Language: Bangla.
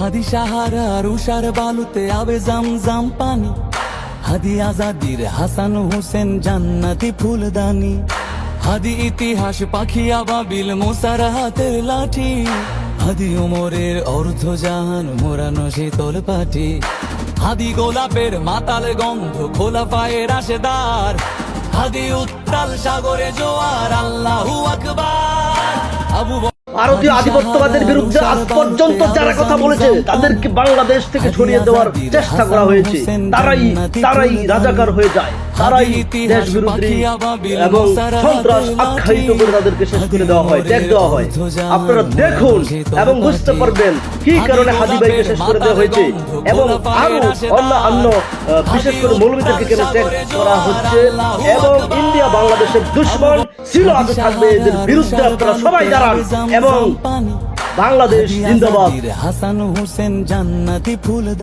হাদি সাহারার উষার বালুতে আবে জামজাম পানি, হাদি আজাদির হাসান হোসেন জান্নাতি ফুলদানি, হাদি ইতিহাস পাখি আবাবিল মুসার হাতের লাঠি, হাদি ওমরের অর্ধ জাহান মোরানো শীতল পাটি, হাদি গোলাপের মাতাল গন্ধ খোলা পায়ের রাশেদার, হাদি উত্তাল সাগরে জোয়ার আল্লাহু আকবার। আবু ভারতীয় আধিপত্যবাদের বিরুদ্ধে আজ পর্যন্ত যারা কথা বলেছে তাদেরকে বাংলাদেশ থেকে সরিয়ে দেওয়ার চেষ্টা করা হয়েছে। তারাই রাজাকার হয়ে যায়, তারাই দেশ বিরোধী এবং সন্ত্রাস আখ্যায়িত করে তাদেরকে শেষ করে দেওয়া হয়, ত্যাগ দেওয়া হয়। আপনারা দেখুন এবং বুঝতে পারবেন কি কারণে হাদি ভাইকে শেষ করে দেওয়া হয়েছে এবং আরো অন্য বিশেষ করে মৌলবীদেরকে কেন ত্যাগ করা হচ্ছে। এবং ইন্ডিয়া বাংলাদেশের দুশ্মন ছিল, আগে থাকবে। এদের বিরুদ্ধে আপনারা সবাই দাঁড়ান এবং বাংলাদেশ জিন্দাবাদ। হাসান হোসেন জান্নাতি ফুল